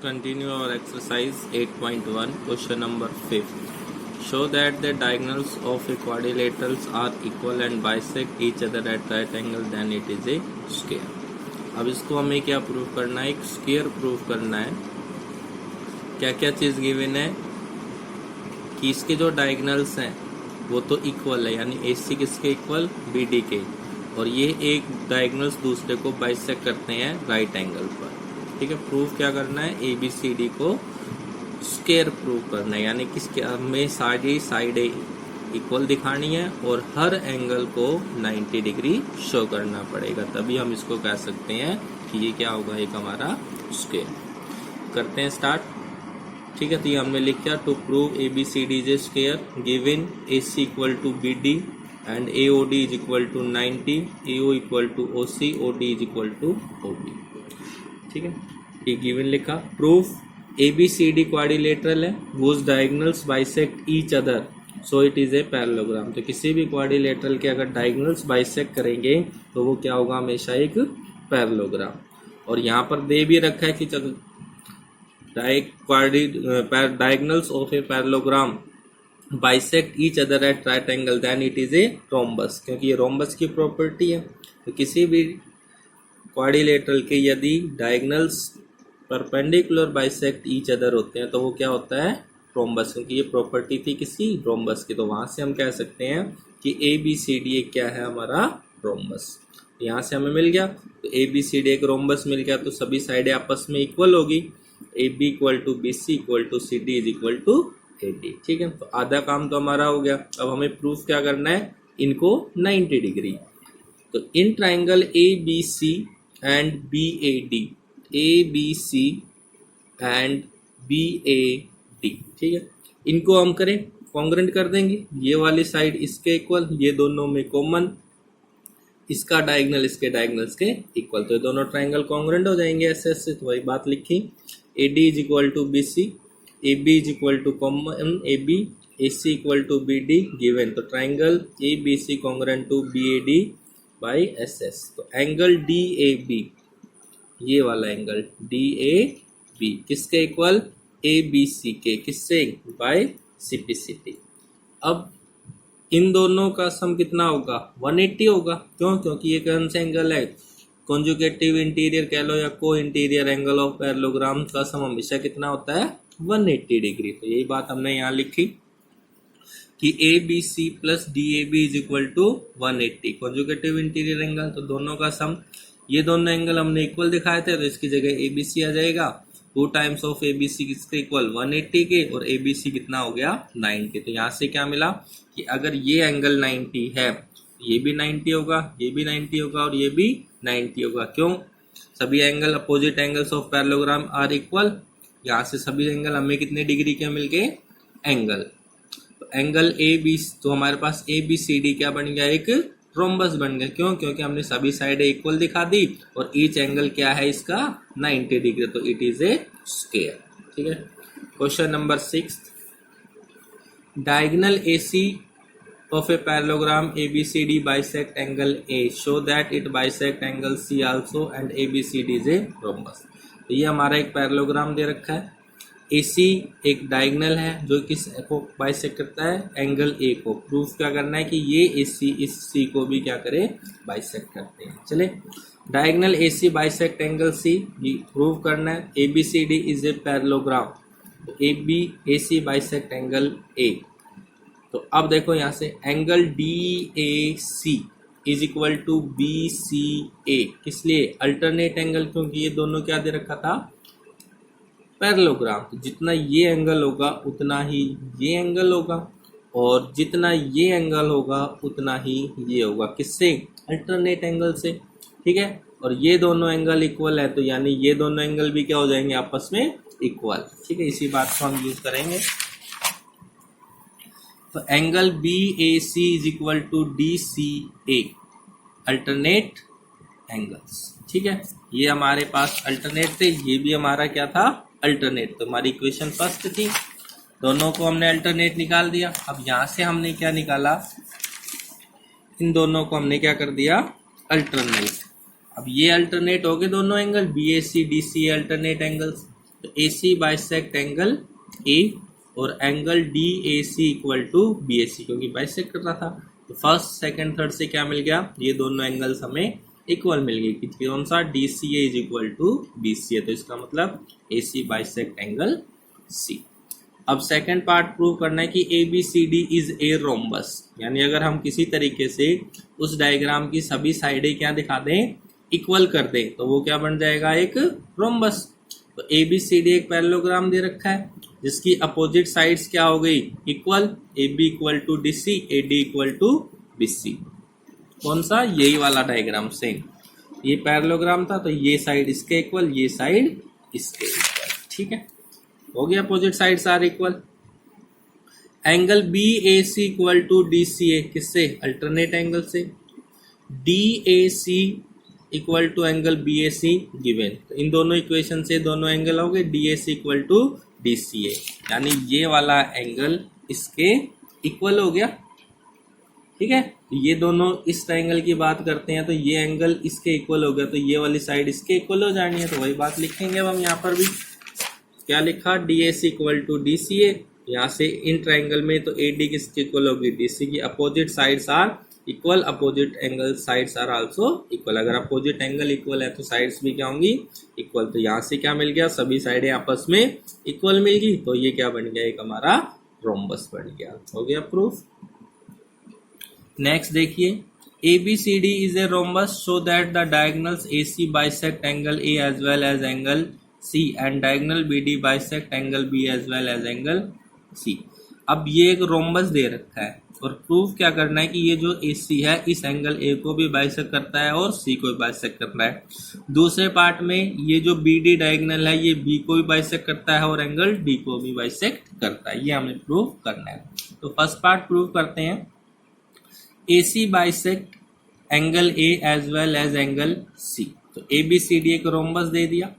Continue our exercise 8.1, question number 5. Show that the diagonals of a quadrilaterals are equal and bisect each other at right angle, then it is a square. अब इसको हमें क्या prove करना है? एक square prove करना है। क्या क्या चीज गिवन है कि इसके जो डायगोनल्स हैं वो तो इक्वल है, यानी AC किसके इक्वल? BD के, और ये एक डायगोनल्स दूसरे को बाइसेक्ट करते हैं राइट एंगल पर। ठीक है, प्रूफ क्या करना है? ABCD को स्क्वायर प्रूव करना है, यानी किसके हमें साइड इक्वल दिखानी है और हर एंगल को 90 डिग्री शो करना पड़ेगा, तभी हम इसको कह सकते हैं कि ये क्या होगा, एक हमारा स्क्वायर। करते हैं स्टार्ट। ठीक है, तो ये हमने लिख दिया, to prove ABCD is a square given AC equal to BD and AOD is equal to 90, AO equal to OC, OD is equal to OB। ठीक है, ये गिवन लिखा। प्रूफ ABCD क्वाड्रिलेटरल है, whose diagonals bisect each other, so it is a parallelogram। तो किसी भी quadrilateral के अगर डायगोनल्स बाइसेक्ट करेंगे तो वो क्या होगा? हमेशा एक पैरेललोग्राम। और यहाँ पर दे भी रखा है कि diagonals of a parallelogram bisect each other at right angle, then it is a rhombus, क्योंकि ये रोम्बस की प्रॉपर्टी है। तो किसी भी क्वाड्रिलेटरल के यदि diagonals perpendicular bisect each other होते हैं तो वो क्या होता है? रोम्बस, क्योंकि ये प्रॉपर्टी थी किसी रोम्बस की। तो वहां से हम कह सकते हैं कि ABCD एक क्या है? हमारा रोम्बस। यहाँ से हमें मिल गया, तो ABCD एक रोम्बस मिल गया, तो सभी साइडें आपस में इक्वल होगी। AB equal to BC equal to CD is equal to AD। ठीक है, तो आधा काम तो हमारा हो गया। अब हमें प्रूफ क्या करना है? इनको 90 डिग्री। तो in triangle ABC and BAD, ABC and BAD, ठीक है, इनको हम करें कॉन्ग्रेंट कर देंगे। ये वाली साइड इसके इक्वल, ये दोनों में कॉमन, इसका डायगोनल इसके डायगोनल्स के इक्वल, तो ये दोनों ट्राइंगल कॉन्ग्रेंट हो जाएंगे ऐसे ऐसे। तो वही बात लिखी, AD is equal to BC, AB is equal to common AB, AC equal to BD given. तो triangle ABC congruent to BAD by SS। तो एंगल DAB, ये वाला एंगल DAB किसके इक्वल? ABC के, किससे? By CPCT। अब इन दोनों का सम कितना होगा? 180 होगा। क्यों? क्योंकि ये कौन सा एंगल है? कॉन्जुगेटिव इंटीरियर कह लो या को इंटीरियर एंगल ऑफ पैरेललोग्राम का सम हमेशा कितना होता है? 180 डिग्री। तो यही बात हमने यहाँ लिखी कि ABC plus DAB is equal to 180, conjugative interior angle, तो दोनों का सम। ये दोनों एंगल हमने इक्वल दिखाए थे, तो इसकी जगह ABC आ जाएगा। 2 टाइम्स ऑफ ABC किसके इक्वल? 180 के, और ABC कितना हो गया? 90। तो यहाँ से क्या मिला कि अगर ये एंगल 90 है, ये भी 90 होगा, ये भी 90 होगा और ये भी 90 होगा। क्यों? सभी angle opposite angles of parallelogram are equal. यहाँ से सभी एंगल हमें कितने डिग्री के मिल गए? एंगल। तो एंगल तो हमारे पास ABCD क्या बन गया? एक रोम्बस बन गया। क्यों? क्योंकि हमने सभी साइडें इक्वल दिखा दी और ईच एंगल क्या है इसका? 90 डिग्री, तो इट इज ए स्क्वायर। ठीक है, question number 6, diagonal AC of a parallelogram ABCD bisect angle A, show that it bisect angle C also and ABCD is a rhombus। तो ये हमारा एक पैरेललोग्राम दे रखा है। AC एक डायगोनल है जो किस को बाइसेक्ट करता है? एंगल A को। प्रूफ क्या करना है कि ये AC इस C को भी क्या करे? बाइसेक्ट करते हैं। चले, diagonal AC bisect angle C, ये प्रूव करना है। ABCD इज ए पैरेललोग्राम, तो AC बाइसेक्ट एंगल A। तो अब देखो यहाँ से angle DAC is equal to BCA, किस लिए? अल्टरनेट एंगल, क्योंकि ये दोनों क्या दे रखा था? पैरेललोग्राम। तो जितना ये एंगल होगा उतना ही ये एंगल होगा, और जितना ये एंगल होगा उतना ही ये होगा। किससे? अल्टरनेट एंगल से। ठीक है, और ये दोनों एंगल इक्वल है, तो यानी ये दोनों एंगल भी क्या हो जाएंगे? आपस में इक्वल। ठीक है, इसी बात को हम यूज करेंगे। तो angle BAC is equal to DCA, alternate angles. ठीक है, ये हमारे पास अल्टरनेट थे, ये भी हमारा क्या था? अल्टरनेट। तो हमारी इक्वेशन फर्स्ट थी, दोनों को हमने अल्टरनेट निकाल दिया। अब यहाँ से हमने क्या निकाला? इन दोनों को हमने क्या कर दिया? अल्टरनेट। अब ये अल्टरनेट हो गए दोनों angle, BAC DCA alternate angles. तो AC बाइसेक्ट एंगल A और angle DAC equal to BAC, क्योंकि बाइसेक्ट कर रहा था। तो फर्स्ट सेकंड थर्ड से क्या मिल गया, ये दोनों एंगल्स हमें इक्वल मिल गई कि कौन सा DCA is equal to BCA। तो इसका मतलब AC बाइसेक्ट एंगल C। अब सेकंड पार्ट प्रूव करना है कि ABCD इज ए रोम्बस, यानी अगर हम किसी तरीके से उस डायग्राम की सभी साइडें क्या दिखा दें, इक्वल कर दें, तो वो क्या बन जाएगा, एक रोम्बस। तो ABCD एक पैरेललोग्राम दे रखा है जिसकी अपोजिट साइड्स क्या हो गई, equal. AB equal to DC, AD equal to BC। कौन सा, यही वाला डायग्राम सेम। ये पैरेललोग्राम था तो ये साइड इसके इक्वल, ये साइड इसके इक्वल, ठीक है, हो गया। Opposite sides are equal. Angle BAC equal to DCA, किससे, अल्टरनेट एंगल से। DAC equal to angle BAC given, तो इन दोनों इक्वेशन से दोनों एंगल हो गए DAC इक्वल टू DCA, यानी ये वाला एंगल इसके इक्वल हो गया, ठीक है। तो ये दोनों इस ट्रायंगल की बात करते हैं तो ये एंगल इसके इक्वल हो गया, तो ये वाली साइड इसके इक्वल हो जानी है। तो वही बात लिखेंगे अब हम यहाँ पर भी, क्या लिखा, DAC इक्वल टू DCA। यहाँ से इन ट्रायंगल में तो AD किसके इक्वल होगी, DC की। Opposite sides are equal, opposite angle sides are also equal. अगर अपोजिट एंगल इक्वल है तो साइड्स भी क्या होंगी, इक्वल। तो यहाँ से क्या मिल गया, सभी साइडें आपस में इक्वल मिल गई, तो ये क्या बन गया, एक हमारा रोम्बस बन गया। हो गया प्रूफ। नेक्स्ट देखिए, ABCD is a rhombus so that the diagonals AC bisect angle A as well as angle C and diagonal BD bisect angle B as well as angle C। अब ये एक rhombus दे रखा है और proof क्या करना है कि ये जो AC है इस एंगल A को भी बाइसेक्ट करता है और C को भी बाइसेक्ट करता है। दूसरे पार्ट में ये जो BD डायगोनल है ये B को भी बाइसेक्ट करता है और एंगल D को भी बाइसेक्ट करता है, ये हमें प्रूफ करना है। तो फर्स्ट पार्ट प्रूव करते हैं। AC bisect angle A as well as angle C। तो ABCD एक रोम्बस दे दिया,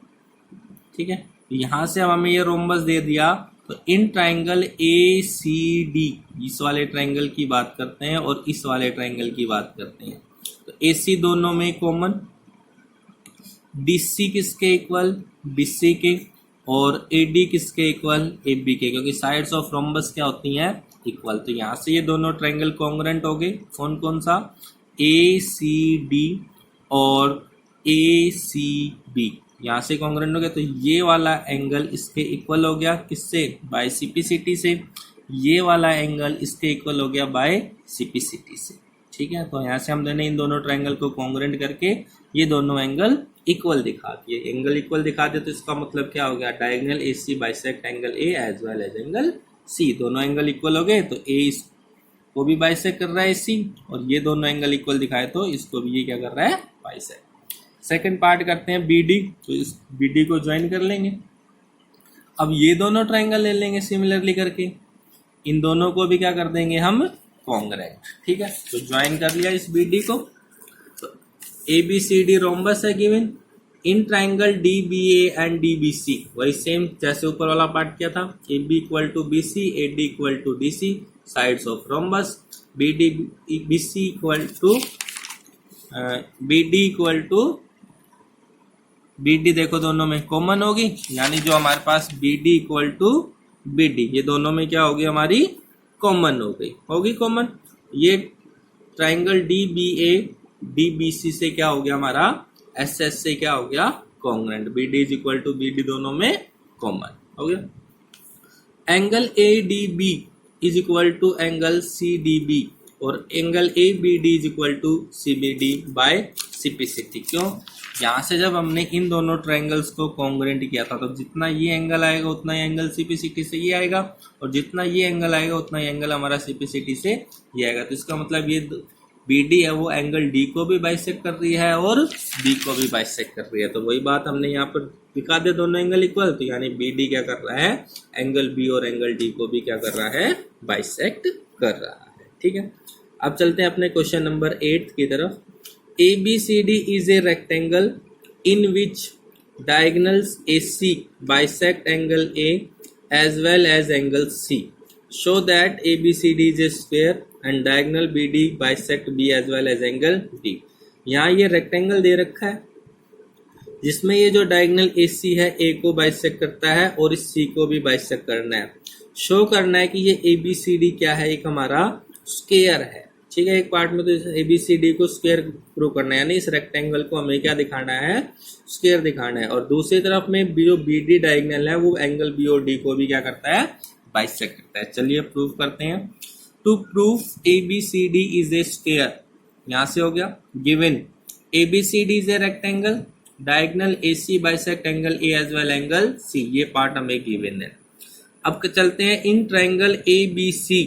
ठीक है। यहां से अब हमें ये रोम्बस दे दिया, तो इन ट्राइंगल ACD, इस वाले ट्राइंगल की बात करते हैं और इस वाले ट्राइंगल की बात करते हैं। तो AC दोनों में कॉमन, DC किसके इक्वल, BC के, और AD किसके इक्वल, AB के, क्योंकि साइड्स ऑफ रोम्बस क्या होती हैं, इक्वल। तो यहाँ से ये दोनों ट्रायंगल कॉन्ग्रुएंट हो गए। कौन कौन सा, ACD और ACB, यहाँ से कॉन्ग्रुएंट हो गया। तो ये वाला एंगल इसके इक्वल हो गया, किससे, बाय CPCT से। ये वाला एंगल इसके इक्वल हो गया बाय CPCT से, ठीक है। तो यहाँ से हमने इन दोनों ट्रायंगल को कॉन्ग्रुएंट करके ये दोनों एंगल इक्वल दिखा दिए। एंगल इक्वल दिखा दिए तो इसका मतलब क्या हो गया, diagonal AC bisect angle A as well as angle C। दोनों एंगल इक्वल हो गए तो A इसको भी बाइसेक्ट कर रहा है AC, और ये दोनों एंगल इक्वल दिखाए तो इसको भी ये क्या कर रहा है, बाइसेक्ट। सेकंड पार्ट करते हैं BD, तो इस BD को ज्वाइन कर लेंगे। अब ये दोनों ट्रायंगल ले लेंगे सिमिलरली करके, इन दोनों को भी क्या कर देंगे हम, कॉन्ग्रुएंट, ठीक है। तो ज्वाइन कर लिया इस BD को। तो ABCD रोम्बस है given in triangle DBA and DBC, वही सेम जैसे ऊपर वाला पार्ट किया था। AB equal to BC, AD equal to DC, sides of rhombus. BC equal to BD equal to BD, देखो दोनों में कॉमन होगी, यानी जो हमारे पास BD इक्वल टू BD, ये दोनों में क्या होगी, हमारी कॉमन हो गई, होगी कॉमन। ये ट्राइंगल DBA DBC से क्या हो गया, हमारा SS से क्या हो गया, congruent. BD is equal to BD, दोनों में कॉमन हो गया। Angle ADB is equal to angle CDB और angle ABD is equal to CBD by CPCT। क्यों, यहाँ से जब हमने इन दोनों ट्रायंगल्स को कॉन्ग्रुएंट किया था तो जितना ये एंगल आएगा उतना ही एंगल CPCT से ये आएगा, और जितना ये एंगल आएगा उतना ही एंगल हमारा CPCT से ये आएगा। तो इसका मतलब ये BD है वो एंगल D को भी बाइसेक्ट कर रही है और B को भी बाइसेक्ट कर रही है। तो वही बात हमने यहाँ पर दिखा दे, दोनों एंगल इक्वल, तो यानी BD क्या कर रहा है, एंगल B और एंगल D को भी क्या कर रहा है, बाइसेक्ट कर रहा है, ठीक है। अब चलते हैं अपने क्वेश्चन नंबर 8 की तरफ। ABCD is a rectangle in which diagonals AC bisect angle A as well as angle C. Show that ABCD is a square and diagonal BD bisect B as well as angle D. यहाँ ये rectangle दे रखा है, जिसमें ये जो diagonal AC है A को bisect करता है और इस C को भी बाइसेक्ट करना है। शो करना है कि ये ABCD क्या है, एक हमारा स्क्वायर है। ठीक है, एक पार्ट में तो ABCD को स्क्वायर प्रूव करना है, यानी इस रेक्टेंगल को हमें क्या दिखाना है, स्क्वायर दिखाना है। और दूसरी तरफ में जो BD डायगोनल है वो एंगल BOD को भी क्या करता है, बाइसेक्ट करता है। चलिए प्रूव करते हैं। To prove ABCD is a square, यहां से हो गया। Given ABCD is a rectangle, diagonal AC bisect angle A as well angle C, ये पार्ट हमें गिवन है। अब चलते हैं in triangle ABC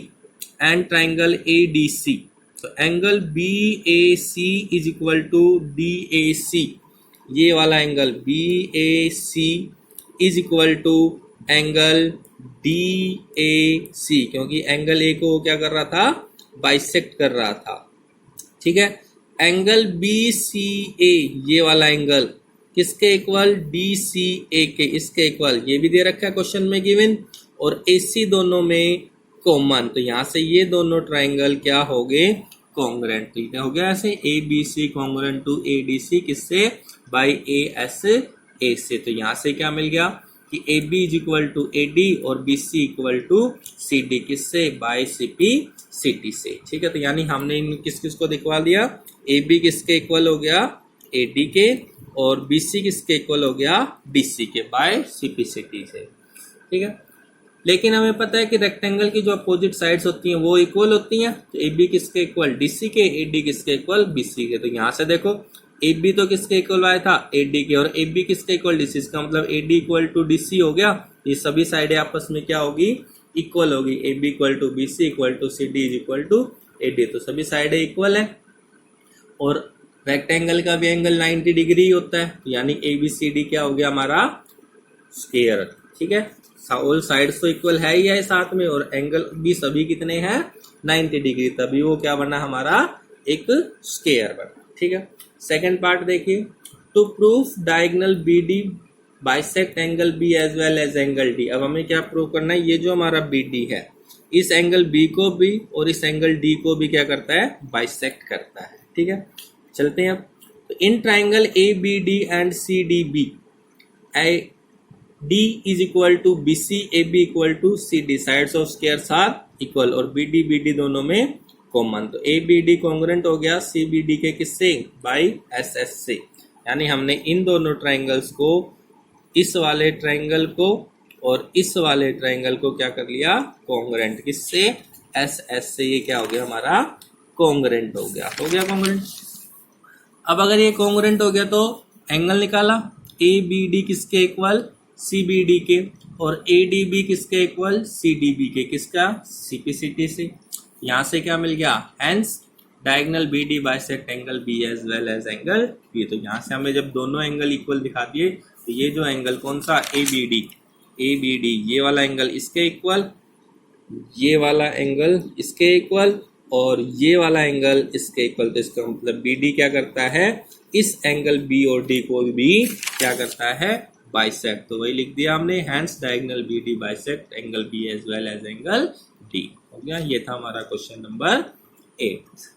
and triangle ADC। तो angle BAC is equal to DAC, ये वाला angle BAC is equal to angle DAC, क्योंकि एंगल A को क्या कर रहा था, बाइसेक्ट कर रहा था। ठीक है, एंगल BCA ये वाला एंगल किसके इक्वल, DCA के, इसके इक्वल, ये भी दे रखा है क्वेश्चन में गिवन, और AC दोनों में कॉमन। तो यहां से ये दोनों ट्राइंगल क्या हो गए, कॉन्ग्रुएंट। ठीक है, हो गया ऐसे ABC कॉन्ग्रुएंट टू ADC, किससे, बाई ASA से। तो यहां से क्या मिल गया कि AB is equal to AD और BC इक्वल टू CD, किससे, बाई CPCT से। ठीक है, तो यानी हमने इन किस किस को दिखवा दिया, AB किसके इक्वल हो गया, AD के, और BC किसके इक्वल हो गया, DC के, बाय CPCT से। ठीक है, लेकिन हमें पता है कि रेक्टेंगल की जो अपोजिट साइड्स होती हैं वो इक्वल होती हैं। तो AB किसके इक्वल, DC के, AD किसके इक्वल, BC के। तो यहाँ से देखो AB तो किसके इक्वल आया था, AD के, और AB किसके इक्वल, DC। इसका मतलब AD इक्वल टू DC हो गया। ये सभी साइडें आपस में क्या होगी, इक्वल होगी। AB equal to BC equal to CD is equal to AD, तो सभी साइडें इक्वल है। और रेक्टेंगल का भी एंगल 90 डिग्री होता है, यानी ABCD क्या हो गया हमारा, स्क्वायर। ठीक है, ऑल साइड्स तो इक्वल है ही है साथ में, और एंगल भी सभी कितने हैं, 90 डिग्री, तभी वो क्या बना हमारा, एक स्क्वायर बना। ठीक है, सेकंड पार्ट देखिए। To proof diagonal BD bisect angle B as well as angle D। अब हमें क्या प्रूव करना है, ये जो हमारा BD है इस एंगल B को भी और इस एंगल D को भी क्या करता है, बाइसेक्ट करता है। ठीक है, चलते हैं अब। तो in triangle ABD and CDB D is equal to BC, AB equal to CD, sides of squares are equal, और BD BD दोनों में कॉमन। तो ABD कॉन्ग्रुएंट हो गया CBD के किससे, बाई SS से। यानी हमने इन दोनों ट्राइंगल्स को, इस वाले ट्राइंगल को और इस वाले ट्राइंगल को क्या कर लिया, कॉन्ग्रुएंट, किससे, SS से। ये क्या हो गया हमारा, कॉन्ग्रुएंट हो गया कॉन्ग्रुएंट। अब अगर ये कॉन्ग्रुएंट हो गया तो एंगल निकाला, ABD किसके इक्वल, CBD के, और ADB किसके इक्वल, CDB के, किसका, CPCT से। यहां से क्या मिल गया, hence diagonal BD bisect angle B as well as angle B। तो यहां से हमें जब दोनों एंगल इक्वल दिखा दिए, तो ये जो एंगल कौन सा, ABD ये वाला एंगल इसके इक्वल, ये वाला एंगल इसके इक्वल, और ये वाला एंगल इसके इक्वल। तो इसका मतलब BD क्या करता है, इस एंगल B और D को भी क्या करता है, बाइसेक्ट। तो वही लिख दिया हमने, hence diagonal BD bisect angle B as well as angle D। हो गया, ये था हमारा क्वेश्चन नंबर 8।